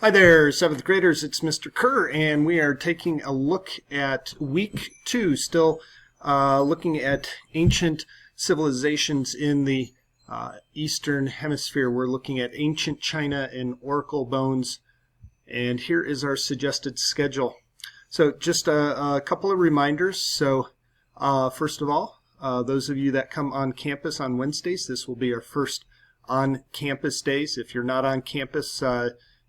Hi there, 7th graders. It's Mr. Kerr, and we are taking a look at week 2, still looking at ancient civilizations in the Eastern Hemisphere. We're looking at ancient China and oracle bones, and here is our suggested schedule. So just a couple of reminders. So first of all, those of you that come on campus on Wednesdays, this will be our first on-campus days. If you're not on campus,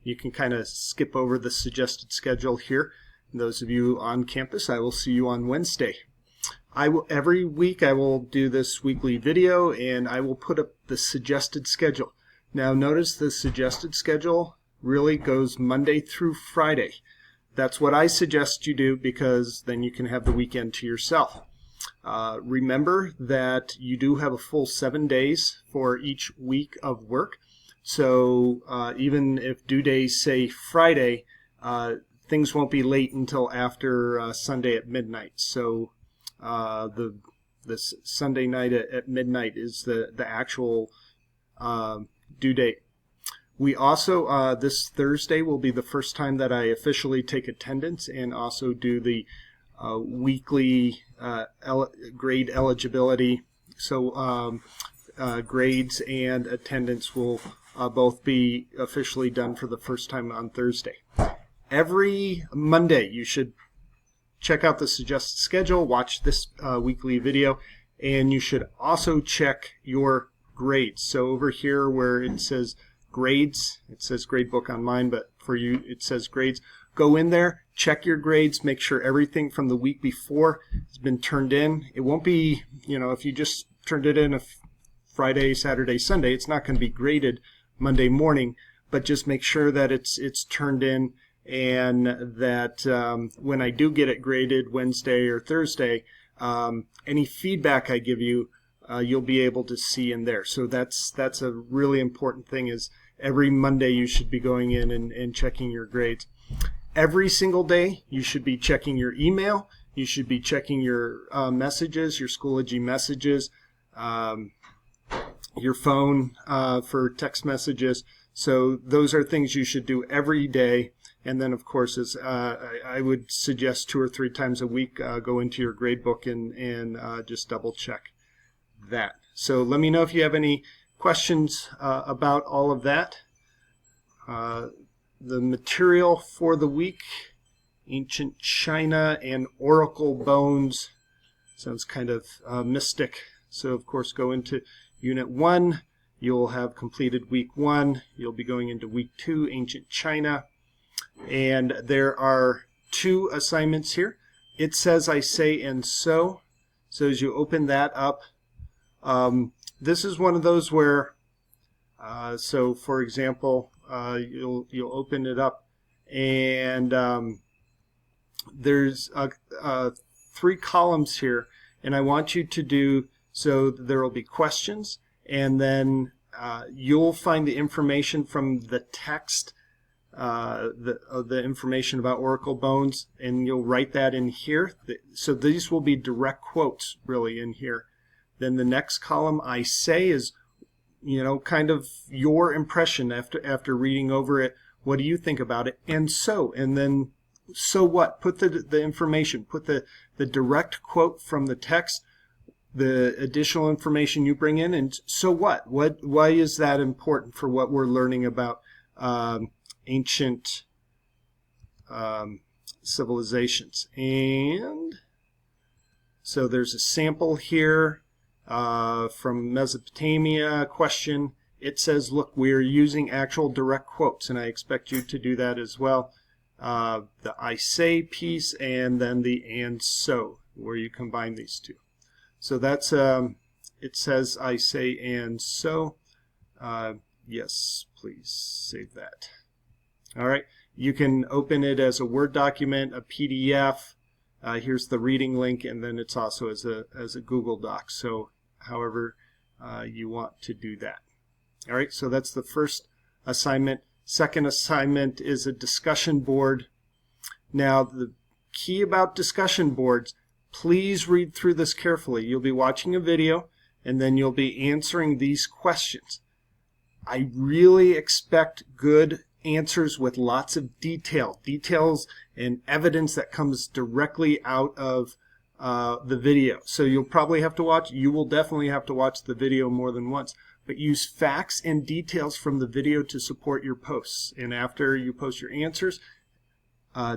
you can kind of skip over the suggested schedule here. And those of you on campus, I will see you on Wednesday. Every week I will do this weekly video and I will put up the suggested schedule. Now notice the suggested schedule really goes Monday through Friday. That's what I suggest you do because then you can have the weekend to yourself. Remember that you do have a full 7 days for each week of work. So even if due days say Friday, things won't be late until after Sunday at midnight. So this Sunday night at midnight is the actual due date. We also, this Thursday will be the first time that I officially take attendance and also do the weekly grade eligibility. So grades and attendance will both be officially done for the first time on Thursday. Every Monday you should check out the suggested schedule, watch this weekly video, and you should also check your grades. So over here where it says grades, it says grade book on mine, but for you it says grades. Go in there, check your grades, make sure everything from the week before has been turned in. It won't be, if you just turned it in Friday, Saturday, Sunday, it's not going to be graded Monday morning, but just make sure that it's turned in and that when I do get it graded Wednesday or Thursday, any feedback I give you, you'll be able to see in there. So that's a really important thing is every Monday you should be going in and checking your grades. Every single day you should be checking your email, you should be checking your messages, your Schoology messages, your phone for text messages. So those are things you should do every day. And then, of course, as I would suggest 2 or 3 times a week, go into your grade book and just double check that. So let me know if you have any questions about all of that. The material for the week, ancient China and oracle bones. Sounds kind of mystic. So, of course, go into Unit 1, you'll have completed Week 1. You'll be going into Week 2, Ancient China. And there are 2 assignments here. It says, I say, and so. So as you open that up, this is one of those where, so for example, you'll open it up and there's 3 columns here. And I want you to do, so there will be questions, and then you'll find the information from the text, the information about oracle bones, and you'll write that in here. So these will be direct quotes really in here. Then the next column, I say, is kind of your impression after reading over it. What do you think about it? And then so what? Put the information, put the direct quote from the text, the additional information you bring in, and so what? Why is that important for what we're learning about ancient civilizations? And so there's a sample here from Mesopotamia question. It says, look, we're using actual direct quotes, and I expect you to do that as well. The I say piece and then the and so, where you combine these 2. So that's, it says I say and so. Yes, please save that. All right, you can open it as a Word document, a PDF. Here's the reading link, and then it's also as a Google Doc. So however you want to do that. All right, so that's the first assignment. Second assignment is a discussion board. Now, the key about discussion boards, please read through this carefully. You'll be watching a video, and then you'll be answering these questions. I really expect good answers with lots of details and evidence that comes directly out of the video. So you will definitely have to watch the video more than once, but use facts and details from the video to support your posts. And after you post your answers,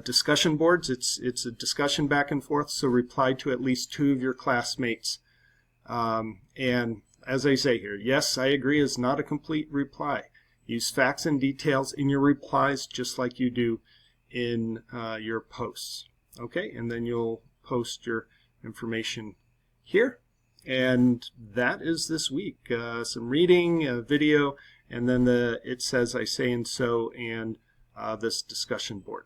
discussion boards, it's a discussion back and forth, so reply to at least 2 of your classmates. And as I say here, yes, I agree is not a complete reply. Use facts and details in your replies just like you do in your posts. Okay, and then you'll post your information here. And that is this week. Some reading, a video, and then it says I say and so, and this discussion board.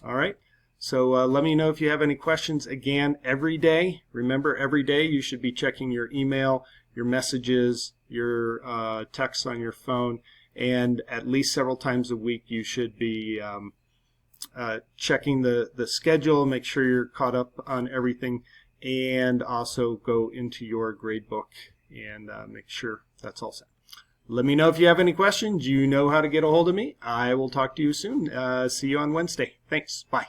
All right, so let me know if you have any questions. Again, every day, remember every day you should be checking your email, your messages, your texts on your phone, and at least several times a week you should be checking the schedule, make sure you're caught up on everything, and also go into your gradebook and make sure that's all set. Let me know if you have any questions. You know how to get a hold of me. I will talk to you soon. See you on Wednesday. Thanks. Bye.